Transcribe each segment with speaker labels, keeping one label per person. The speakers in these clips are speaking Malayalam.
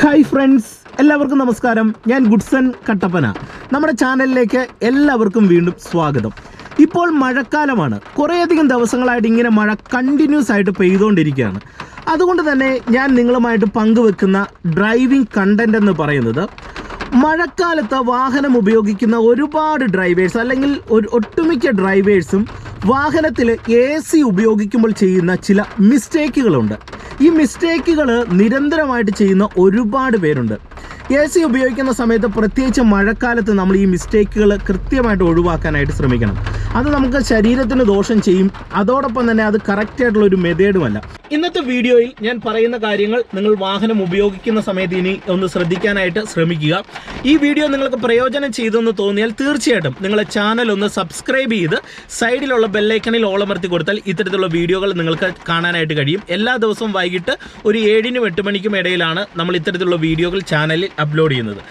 Speaker 1: ഹായ് ഫ്രണ്ട്സ്, എല്ലാവർക്കും നമസ്കാരം. ഞാൻ ഗുഡ്സൺ കട്ടപ്പന. നമ്മുടെ ചാനലിലേക്ക് എല്ലാവർക്കും വീണ്ടും സ്വാഗതം. ഇപ്പോൾ മഴക്കാലമാണ്. കുറേയധികം ദിവസങ്ങളായിട്ട് ഇങ്ങനെ മഴ കണ്ടിന്യൂസ് ആയിട്ട് പെയ്തുകൊണ്ടിരിക്കുകയാണ്. അതുകൊണ്ട് തന്നെ ഞാൻ നിങ്ങളുമായിട്ട് പങ്കുവെക്കുന്ന ഡ്രൈവിംഗ് കണ്ടന്റ് എന്ന് പറയുന്നത് മഴക്കാലത്ത് വാഹനം ഉപയോഗിക്കുന്ന ഒരുപാട് ഡ്രൈവേഴ്സ് അല്ലെങ്കിൽ ഒട്ടുമിക്ക ഡ്രൈവേഴ്സും വാഹനത്തിൽ AC ഉപയോഗിക്കുമ്പോൾ ചെയ്യുന്ന ചില മിസ്റ്റേക്കുകളുണ്ട്. ഈ മിസ്റ്റേക്കുകൾ നിരന്തരമായിട്ട് ചെയ്യുന്ന ഒരുപാട് പേരുണ്ട്. AC ഉപയോഗിക്കുന്ന സമയത്ത് പ്രത്യേകിച്ച് മഴക്കാലത്ത് നമ്മൾ ഈ മിസ്റ്റേക്കുകൾ കൃത്യമായിട്ട് ഒഴിവാക്കാനായിട്ട് ശ്രമിക്കണം. അത് നമുക്ക് ശരീരത്തിന് ദോഷം ചെയ്യും. അതോടൊപ്പം തന്നെ അത് കറക്റ്റായിട്ടുള്ള ഒരു മെത്തേഡുമല്ല. ഇന്നത്തെ വീഡിയോയിൽ ഞാൻ പറയുന്ന കാര്യങ്ങൾ നിങ്ങൾ വാഹനം ഉപയോഗിക്കുന്ന സമയത്ത് ഇനി ഒന്ന് ശ്രദ്ധിക്കാനായിട്ട് ശ്രമിക്കുക. ഈ വീഡിയോ നിങ്ങൾക്ക് പ്രയോജനം ചെയ്തെന്ന് തോന്നിയാൽ തീർച്ചയായിട്ടും നിങ്ങളെ ചാനൽ ഒന്ന് സബ്സ്ക്രൈബ് ചെയ്ത് സൈഡിലുള്ള ബെല്ലൈക്കണിൽ ഓളമർത്തി കൊടുത്താൽ ഇത്തരത്തിലുള്ള വീഡിയോകൾ നിങ്ങൾക്ക് കാണാനായിട്ട് കഴിയും. എല്ലാ ദിവസവും വൈകിട്ട് ഒരു 7-നും 8 മണിക്കും ഇടയിലാണ് നമ്മൾ ഇത്തരത്തിലുള്ള വീഡിയോകൾ ചാനലിൽ അപ്ലോഡ് ചെയ്യുന്നത്.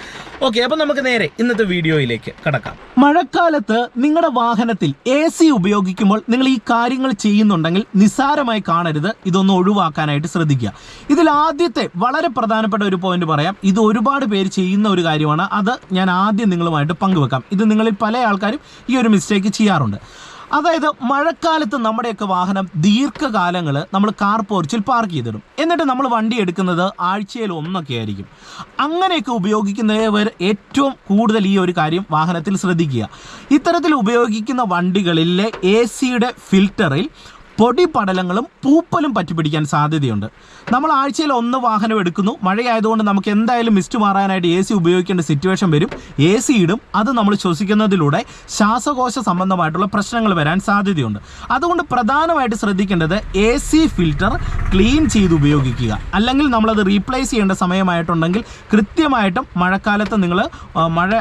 Speaker 1: ഓക്കെ, അപ്പം നമുക്ക് നേരെ ഇന്നത്തെ വീഡിയോയിലേക്ക് കടക്കാം. മഴക്കാലത്ത് നിങ്ങളുടെ വാഹനത്തിൽ AC ഉപയോഗിക്കുമ്പോൾ നിങ്ങൾ ഈ കാര്യങ്ങൾ ചെയ്യുന്നുണ്ടെങ്കിൽ നിസ്സാരമായി കാണരുത്. ഇതൊന്ന് ഒഴിവാക്കാനായിട്ട് ശ്രദ്ധിക്കുക. ഇതിൽ ആദ്യത്തെ വളരെ പ്രധാനപ്പെട്ട ഒരു പോയിന്റ് പറയാം. ഇത് ഒരുപാട് പേര് ചെയ്യുന്ന ഒരു കാര്യമാണ്. അത് ഞാൻ ആദ്യം നിങ്ങളുമായിട്ട് പങ്കുവെക്കാം. ഇത് നിങ്ങളിൽ പല ആൾക്കാരും ഈ ഒരു മിസ്റ്റേക്ക് ചെയ്യാറുണ്ട്. അതായത് മഴക്കാലത്ത് നമ്മുടെയൊക്കെ വാഹനം ദീർഘകാലങ്ങൾ നമ്മൾ കാർ പോർച്ചിൽ പാർക്ക് ചെയ്തിടും. എന്നിട്ട് നമ്മൾ വണ്ടി എടുക്കുന്നത് ആഴ്ചയിൽ ഒന്നൊക്കെ ആയിരിക്കും. അങ്ങനെയൊക്കെ ഉപയോഗിക്കുന്നവർ ഏറ്റവും കൂടുതൽ ഈ ഒരു കാര്യം വാഹനത്തിൽ ശ്രദ്ധിക്കുക. ഇത്തരത്തിൽ ഉപയോഗിക്കുന്ന വണ്ടികളിലെ AC-യുടെ ഫിൽറ്ററിൽ പൊടിപടലങ്ങളും പൂപ്പലും പറ്റിപ്പിടിക്കാൻ സാധ്യതയുണ്ട്. നമ്മൾ ആഴ്ചയിൽ ഒന്ന് വാഹനം എടുക്കുന്നു. മഴയായതുകൊണ്ട് നമുക്ക് എന്തായാലും മിസ്റ്റ് മാറാനായിട്ട് AC ഉപയോഗിക്കേണ്ട സിറ്റുവേഷൻ വരും. AC ഇടും. അത് നമ്മൾ ശ്വസിക്കുന്നതിലൂടെ ശ്വാസകോശ സംബന്ധമായിട്ടുള്ള പ്രശ്നങ്ങൾ വരാൻ സാധ്യതയുണ്ട്. അതുകൊണ്ട് പ്രധാനമായിട്ട് ശ്രദ്ധിക്കേണ്ടത് AC ഫിൽറ്റർ ക്ലീൻ ചെയ്ത് ഉപയോഗിക്കുക. അല്ലെങ്കിൽ നമ്മളത് റീപ്ലേസ് ചെയ്യേണ്ട സമയമായിട്ടുണ്ടെങ്കിൽ കൃത്യമായിട്ടും മഴക്കാലത്ത് നിങ്ങൾ മഴ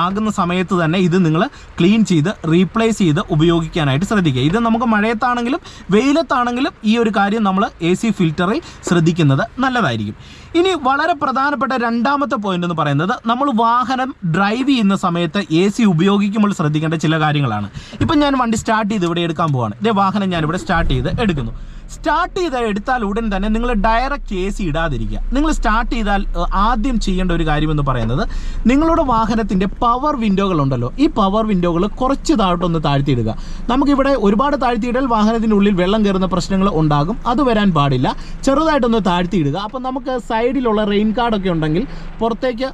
Speaker 1: ആകുന്ന സമയത്ത് തന്നെ ഇത് നിങ്ങൾ ക്ലീൻ ചെയ്ത് റീപ്ലേസ് ചെയ്ത് ഉപയോഗിക്കാനായിട്ട് ശ്രദ്ധിക്കുക. ഇത് നമുക്ക് മഴയത്താണെങ്കിലും വെയിലത്താണെങ്കിലും ഈ ഒരു കാര്യം നമ്മൾ AC ഫിൽറ്ററിൽ ശ്രദ്ധിക്കുന്നത് നല്ലതായിരിക്കും. ഇനി വളരെ പ്രധാനപ്പെട്ട രണ്ടാമത്തെ പോയിന്റ് എന്ന് പറയുന്നത് നമ്മൾ വാഹനം ഡ്രൈവ് ചെയ്യുന്ന സമയത്ത് AC ഉപയോഗിക്കുമ്പോൾ ശ്രദ്ധിക്കേണ്ട ചില കാര്യങ്ങളാണ്. ഇപ്പം ഞാൻ വണ്ടി സ്റ്റാർട്ട് ചെയ്ത് ഇവിടെ എടുക്കാൻ പോവാണ്. ഇതേ വാഹനം ഞാനിവിടെ സ്റ്റാർട്ട് ചെയ്ത് എടുക്കുന്നു. സ്റ്റാർട്ട് ചെയ്ത് എടുത്താൽ ഉടൻ തന്നെ നിങ്ങൾ ഡയറക്റ്റ് AC ഇടാതിരിക്കുക. നിങ്ങൾ സ്റ്റാർട്ട് ചെയ്താൽ ആദ്യം ചെയ്യേണ്ട ഒരു കാര്യമെന്ന് പറയുന്നത് നിങ്ങളുടെ വാഹനത്തിൻ്റെ പവർ വിൻഡോകളുണ്ടല്ലോ, ഈ പവർ വിൻഡോകൾ കുറച്ച് താഴോട്ടൊന്ന് താഴ്ത്തിയിടുക. നമുക്കിവിടെ ഒരുപാട് താഴ്ത്തിയിടാൽ വാഹനത്തിൻ്റെ ഉള്ളിൽ വെള്ളം കയറുന്ന പ്രശ്നങ്ങൾ ഉണ്ടാകും. അത് വരാൻ പാടില്ല. ചെറുതായിട്ടൊന്ന് താഴ്ത്തിയിടുക. അപ്പം നമുക്ക് സൈഡിലുള്ള റെയിൻ കാർഡൊക്കെ ഉണ്ടെങ്കിൽ പുറത്തേക്ക്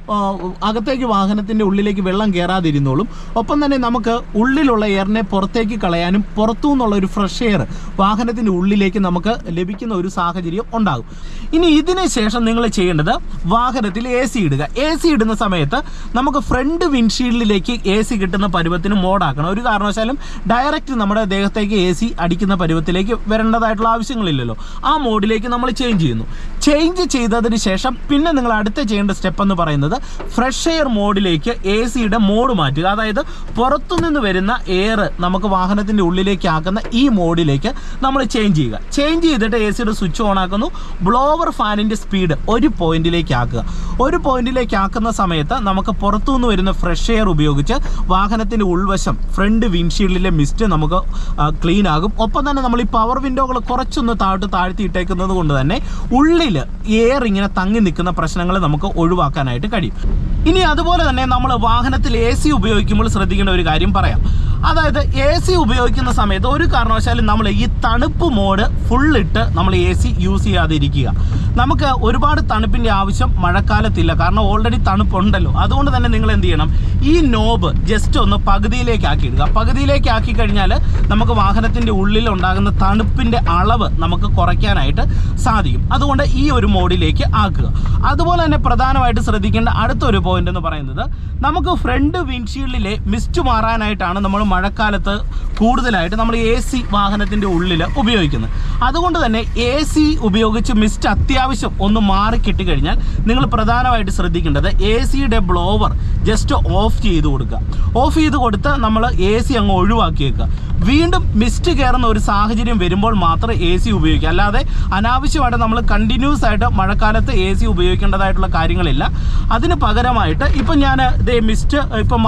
Speaker 1: അകത്തേക്ക് വാഹനത്തിൻ്റെ ഉള്ളിലേക്ക് വെള്ളം കയറാതിരുന്നോളും. ഒപ്പം തന്നെ നമുക്ക് ഉള്ളിലുള്ള എയറിനെ പുറത്തേക്ക് കളയാനും പുറത്തു നിന്നുള്ള ഒരു ഫ്രഷ് എയർ വാഹനത്തിൻ്റെ ഉള്ളിലേക്ക് നമുക്ക് ലഭിക്കുന്ന ഒരു സാഹചര്യം ഉണ്ടാകും. ഇനി ഇതിന് ശേഷം നിങ്ങൾ ചെയ്യേണ്ടത് വാഹനത്തിൽ AC ഇടുക. AC ഇടുന്ന സമയത്ത് നമുക്ക് ഫ്രണ്ട് വിൻഷീൽഡിലേക്ക് AC കിട്ടുന്ന പരുവത്തിന് മോഡാക്കണം. ഒരു കാരണവശാലും ഡയറക്റ്റ് നമ്മുടെ ദേഹത്തേക്ക് AC അടിക്കുന്ന പരുവത്തിലേക്ക് വരേണ്ടതായിട്ടുള്ള ആവശ്യങ്ങളില്ലല്ലോ. ആ മോഡിലേക്ക് നമ്മൾ ചേഞ്ച് ചെയ്യുന്നു. ചേഞ്ച് ചെയ്തതിന് ശേഷം പിന്നെ നിങ്ങൾ അടുത്ത ചെയ്യേണ്ട സ്റ്റെപ്പ് എന്ന് പറയുന്നത് ഫ്രഷ് എയർ മോഡിലേക്ക് AC-യുടെ മോഡ് മാറ്റുക. അതായത് പുറത്തുനിന്ന് വരുന്ന എയർ നമുക്ക് വാഹനത്തിൻ്റെ ഉള്ളിലേക്ക് ആക്കുന്ന ഈ മോഡിലേക്ക് നമ്മൾ ചേഞ്ച് ചെയ്യുക. ചേഞ്ച് ചെയ്തിട്ട് AC-യുടെ സ്വിച്ച് ഓൺ ആക്കുന്നു. ബ്ലോവർ ഫാനിൻ്റെ സ്പീഡ് ഒരു പോയിന്റിലേക്ക് ആക്കുക. ഒരു പോയിന്റിലേക്ക് ആക്കുന്ന സമയത്ത് നമുക്ക് പുറത്തുനിന്ന് വരുന്ന ഫ്രഷ് എയർ ഉപയോഗിച്ച് വാഹനത്തിൻ്റെ ഉൾവശം ഫ്രണ്ട് വിൻഷീൽഡിലെ മിസ്റ്റ് നമുക്ക് ക്ലീൻ ആകും. ഒപ്പം തന്നെ നമ്മൾ ഈ പവർ വിൻഡോകൾ കുറച്ചൊന്ന് താഴ്ത്തിയിട്ടേക്കുന്നത് കൊണ്ട് തന്നെ ഉള്ളിൽ എയർ ഇങ്ങനെ തങ്ങി നിൽക്കുന്ന പ്രശ്നങ്ങൾ നമുക്ക് ഒഴിവാക്കാനായിട്ട് കഴിയും. ഇനി അതുപോലെ തന്നെ നമ്മൾ വാഹനത്തിൽ AC ഉപയോഗിക്കുമ്പോൾ ശ്രദ്ധിക്കേണ്ട ഒരു കാര്യം പറയാം. അതായത് AC ഉപയോഗിക്കുന്ന സമയത്ത് ഒരു കാരണവശാലും നമ്മൾ ഈ തണുപ്പ് മോഡ് ഫുള്ളിട്ട് നമ്മൾ AC യൂസ് ചെയ്യാതിരിക്കുക. നമുക്ക് ഒരുപാട് തണുപ്പിൻ്റെ ആവശ്യം മഴക്കാലത്തില്ല. കാരണം ഓൾറെഡി തണുപ്പുണ്ടല്ലോ. അതുകൊണ്ട് തന്നെ നിങ്ങൾ എന്ത് ചെയ്യണം, ഈ നോബ് ജസ്റ്റ് ഒന്ന് പകുതിയിലേക്ക് ആക്കിയിടുക. പകുതിയിലേക്ക് ആക്കി കഴിഞ്ഞാൽ നമുക്ക് വാഹനത്തിൻ്റെ ഉള്ളിൽ ഉണ്ടാകുന്ന തണുപ്പിൻ്റെ അളവ് നമുക്ക് കുറയ്ക്കാനായിട്ട് സാധിക്കും. അതുകൊണ്ട് ഈ ഒരു മോഡിലേക്ക് ആക്കുക. അതുപോലെ തന്നെ പ്രധാനമായിട്ട് ശ്രദ്ധിക്കേണ്ട അടുത്തൊരു പോയിന്റ് എന്ന് പറയുന്നത് നമുക്ക് ഫ്രണ്ട് വിൻഷീൽഡിലെ മിസ്റ്റ് മാറാനായിട്ടാണ് നമ്മൾ മഴക്കാലത്ത് കൂടുതലായിട്ട് നമ്മൾ AC വാഹനത്തിൻ്റെ ഉള്ളിൽ ഉപയോഗിക്കുന്നത്. അതുകൊണ്ട് തന്നെ AC ഉപയോഗിച്ച് മിസ്റ്റ് അത്യാവശ്യം ഒന്ന് മാറി കിട്ടിക്കഴിഞ്ഞാൽ നിങ്ങൾ പ്രധാനമായിട്ട് ശ്രദ്ധിക്കേണ്ടത് AC-യുടെ ബ്ലോവർ ജസ്റ്റ് ഓഫ് ചെയ്ത് കൊടുക്കുക. ഓഫ് ചെയ്ത് കൊടുത്ത് നമ്മൾ AC അങ്ങ് ഒഴിവാക്കി വെക്കുക. വീണ്ടും മിസ്റ്റ് കയറുന്ന ഒരു സാഹചര്യം വരുമ്പോൾ മാത്രമേ AC ഉപയോഗിക്കുക. അല്ലാതെ അനാവശ്യമായിട്ട് നമ്മൾ കണ്ടിന്യൂസ് ആയിട്ട് മഴക്കാലത്ത് AC ഉപയോഗിക്കേണ്ടതായിട്ടുള്ള കാര്യങ്ങളില്ല. അതിന് പകരമായിട്ട് ഇപ്പം ഞാൻ ഇതേ മിസ്റ്റ് ഇപ്പം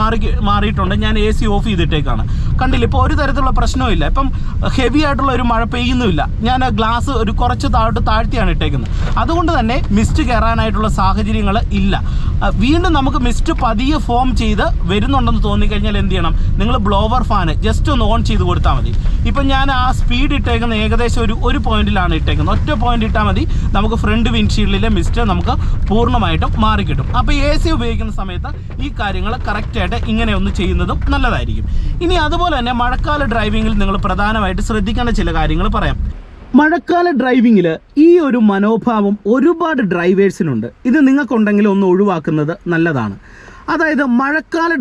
Speaker 1: മാറിയിട്ടുണ്ട്, ഞാൻ AC ഓഫ് ചെയ്തിട്ടേക്കാണ്. കണ്ടില്ല, ഇപ്പോൾ ഒരു തരത്തിലുള്ള പ്രശ്നവും. ഇപ്പം ഹെവി ആയിട്ടുള്ള ഒരു മഴ പെയ്യുന്നുമില്ല. ഞാൻ ഗ്ലാസ് ഒരു കുറച്ച് താഴ്ത്തിയാണ് ഇട്ടേക്കുന്നത്. അതുകൊണ്ട് തന്നെ മിസ്റ്റ് കയറാനായിട്ടുള്ള സാഹചര്യങ്ങൾ ഇല്ല. വീണ്ടും നമുക്ക് മിസ്റ്റ് പതിയെ ഫോം ചെയ്ത് വരുന്നുണ്ടെന്ന് തോന്നിക്കഴിഞ്ഞാൽ എന്ത് ചെയ്യണം, നിങ്ങൾ ബ്ലോവർ ഫാന് ജസ്റ്റ് ഒന്ന് ഓൺ ചെയ്ത് കൊടുത്താൽ മതി. ഇപ്പം ഞാൻ ആ സ്പീഡ് ഇട്ടേക്കുന്നത് ഏകദേശം ഒരു പോയിന്റിലാണ് ഇട്ടേക്കുന്നത്. ഒറ്റ പോയിന്റ് ഇട്ടാൽ മതി, നമുക്ക് ഫ്രണ്ട് വിൻഡ്ഷീൽഡിലെ മിസ്റ്റ് നമുക്ക് പൂർണ്ണമായിട്ടും മാറിക്കിട്ടും. അപ്പോൾ AC ഉപയോഗിക്കുന്ന സമയത്ത് ഈ കാര്യങ്ങൾ കറക്റ്റായിട്ട് ഇങ്ങനെ ഒന്ന് ചെയ്യുന്നതും നല്ലതായിരിക്കും. ഇനി അതുപോലെ തന്നെ മഴക്കാല ഡ്രൈവിങ്ങിൽ നിങ്ങൾ പ്രധാനമായിട്ട് ശ്രദ്ധിക്കേണ്ട ചില കാര്യങ്ങൾ പറയാം. മഴക്കാല ഡ്രൈവിങ്ങിൽ ഈ ഒരു മനോഭാവം ഒരുപാട് ഡ്രൈവേഴ്സിനുണ്ട്. ഇത് നിങ്ങൾക്കുണ്ടെങ്കിൽ ഒന്ന് ഒഴിവാക്കുന്നത് നല്ലതാണ്. അതായത് മഴക്കാല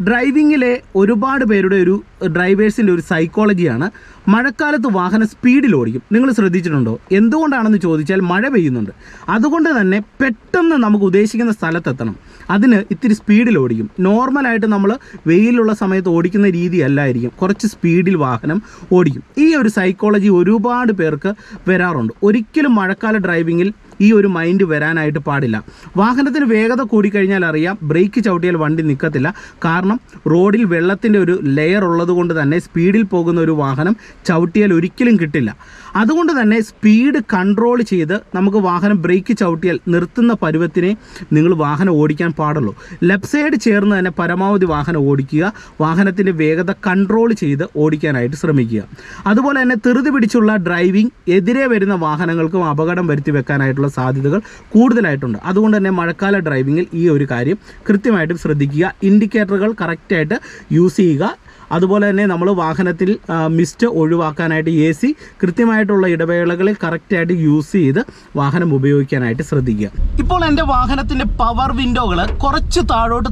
Speaker 1: ഡ്രൈവിങ്ങിലെ ഒരുപാട് പേരുടെ ഒരു ഡ്രൈവേഴ്സിൻ്റെ ഒരു സൈക്കോളജിയാണ് മഴക്കാലത്ത് വാഹനം സ്പീഡിൽ ഓടിക്കും. നിങ്ങൾ ശ്രദ്ധിച്ചിട്ടുണ്ടോ? എന്തുകൊണ്ടാണെന്ന് ചോദിച്ചാൽ മഴ പെയ്യുന്നുണ്ട്. അതുകൊണ്ട് തന്നെ പെട്ടെന്ന് നമുക്ക് ഉദ്ദേശിക്കുന്ന സ്ഥലത്തെത്തണം. അതിന് ഇത്തിരി സ്പീഡിൽ ഓടിക്കും. നോർമലായിട്ട് നമ്മൾ വെയിലുള്ള സമയത്ത് ഓടിക്കുന്ന രീതി അല്ലായിരിക്കും, കുറച്ച് സ്പീഡിൽ വാഹനം ഓടിക്കും. ഈ ഒരു സൈക്കോളജി ഒരുപാട് പേർക്ക് വരാറുണ്ട്. ഒരിക്കലും മഴക്കാല ഡ്രൈവിങ്ങിൽ ഈ ഒരു മൈൻഡ് വരാനായിട്ട് പാടില്ല. വാഹനത്തിന് വേഗത കൂടിക്കഴിഞ്ഞാൽ അറിയാം, ബ്രേക്ക് ചവിട്ടിയാൽ വണ്ടി നിൽക്കത്തില്ല. കാരണം റോഡിൽ വെള്ളത്തിൻ്റെ ഒരു ലെയർ ഉള്ളത് കൊണ്ട് തന്നെ സ്പീഡിൽ പോകുന്ന ഒരു വാഹനം ചവിട്ടിയാൽ ഒരിക്കലും കിട്ടില്ല. അതുകൊണ്ട് തന്നെ സ്പീഡ് കൺട്രോൾ ചെയ്ത് നമുക്ക് വാഹനം ബ്രേക്ക് ചവിട്ടിയാൽ നിർത്തുന്ന പരുവത്തിനെ നിങ്ങൾ വാഹനം ഓടിക്കാൻ പാടുള്ളൂ. ലെഫ്റ്റ് സൈഡ് ചേർന്ന് തന്നെ പരമാവധി വാഹനം ഓടിക്കുക. വാഹനത്തിൻ്റെ വേഗത കൺട്രോൾ ചെയ്ത് ഓടിക്കാനായിട്ട് ശ്രമിക്കുക. അതുപോലെ തന്നെ ധൃതി പിടിച്ചുള്ള ഡ്രൈവിംഗ് എതിരെ വരുന്ന വാഹനങ്ങൾക്കും അപകടം വരുത്തി വെക്കാനായിട്ടുള്ള സാധ്യതകൾ കൂടുതലായിട്ടുണ്ട്. അതുകൊണ്ട് തന്നെ മഴക്കാല ഡ്രൈവിങ്ങിൽ ഈ ഒരു കാര്യം കൃത്യമായിട്ടും ശ്രദ്ധിക്കുക. ഇൻഡിക്കേറ്ററുകൾ കറക്റ്റായിട്ട് യൂസ് ചെയ്യുക. അതുപോലെ തന്നെ നമ്മൾ വാഹനത്തിൽ മിസ്റ്റ് ഒഴിവാക്കാനായിട്ട് AC കൃത്യമായിട്ടുള്ള ഇടവേളകളിൽ കറക്റ്റായിട്ട് യൂസ് ചെയ്ത് വാഹനം ഉപയോഗിക്കാനായിട്ട് ശ്രദ്ധിക്കുക. ഇപ്പോൾ എൻ്റെ വാഹനത്തിൻ്റെ പവർ വിൻഡോകൾ കുറച്ച്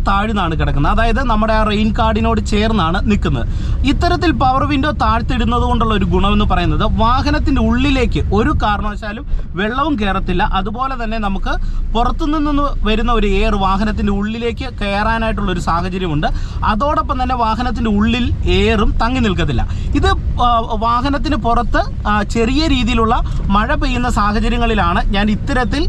Speaker 1: താഴ്ന്നാണ് കിടക്കുന്നത്. അതായത് നമ്മുടെ ആ റെയിൻ കാർഡിനോട് ചേർന്നാണ് നിൽക്കുന്നത്. ഇത്തരത്തിൽ പവർ വിൻഡോ താഴ്ത്തിടുന്നത് കൊണ്ടുള്ള ഒരു ഗുണമെന്ന് പറയുന്നത് വാഹനത്തിൻ്റെ ഉള്ളിലേക്ക് ഒരു കാരണവശാലും വെള്ളവും കയറത്തില്ല. അതുപോലെ തന്നെ നമുക്ക് പുറത്തുനിന്ന് വരുന്ന ഒരു എയർ വാഹനത്തിൻ്റെ ഉള്ളിലേക്ക് കയറാനായിട്ടുള്ള ഒരു സാഹചര്യമുണ്ട്. അതോടൊപ്പം തന്നെ വാഹനത്തിൻ്റെ ഉള്ളിൽ എയറും തങ്ങി നിൽക്കത്തില്ല. ഇത് വാഹനത്തിന് പുറത്ത് ചെറിയ രീതിയിലുള്ള മഴ പെയ്യുന്ന സാഹചര്യങ്ങളിലാണ് ഞാൻ ഇത്തരത്തിൽ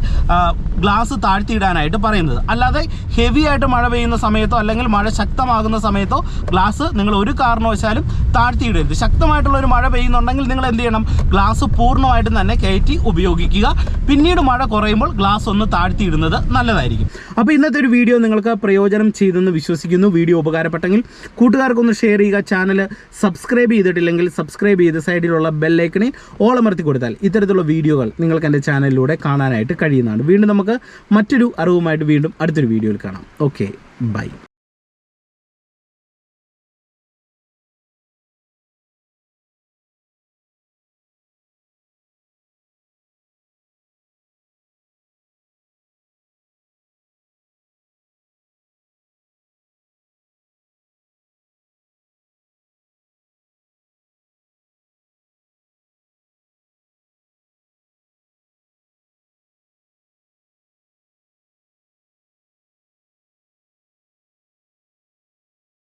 Speaker 1: ഗ്ലാസ് താഴ്ത്തിയിടാനായിട്ട് പറയുന്നത്. അല്ലാതെ ഹെവി ആയിട്ട് മഴ പെയ്യുന്ന സമയത്തോ അല്ലെങ്കിൽ മഴ ശക്തമാകുന്ന സമയത്തോ ഗ്ലാസ് നിങ്ങൾ ഒരു കാരണവശാലും താഴ്ത്തിയിടരുത്. ശക്തമായിട്ടുള്ള ഒരു മഴ പെയ്യുന്നുണ്ടെങ്കിൽ നിങ്ങൾ എന്ത് ചെയ്യണം, ഗ്ലാസ് പൂർണ്ണമായിട്ടും തന്നെ കയറ്റി ഉപയോഗിക്കുക. പിന്നീട് മഴ കുറയുമ്പോൾ ഗ്ലാസ് ഒന്ന് താഴ്ത്തിയിടുന്നത് നല്ലതായിരിക്കും. അപ്പോൾ ഇന്നത്തെ ഒരു വീഡിയോ നിങ്ങൾക്ക് പ്രയോജനം ചെയ്തെന്ന് വിശ്വസിക്കുന്നു. വീഡിയോ ഉപകാരപ്പെട്ടെങ്കിൽ കൂട്ടുകാർക്കൊന്ന് ഷെയർ ചെയ്യുക. ചാനൽ സബ്സ്ക്രൈബ് ചെയ്തിട്ടില്ലെങ്കിൽ സബ്സ്ക്രൈബ് ചെയ്ത് സൈഡിലുള്ള ബെല്ലൈക്കണിൽ ഓൾ അമർത്തി കൊടുത്താൽ ഇത്തരത്തിലുള്ള വീഡിയോകൾ നിങ്ങൾക്ക് എൻ്റെ ചാനലിലൂടെ കാണാനായിട്ട് കഴിയുന്നതാണ്. വീണ്ടും നമുക്ക് മറ്റൊരു അറിവുമായിട്ട് വീണ്ടും അടുത്തൊരു വീഡിയോയിൽ കാണാം. Okay, by.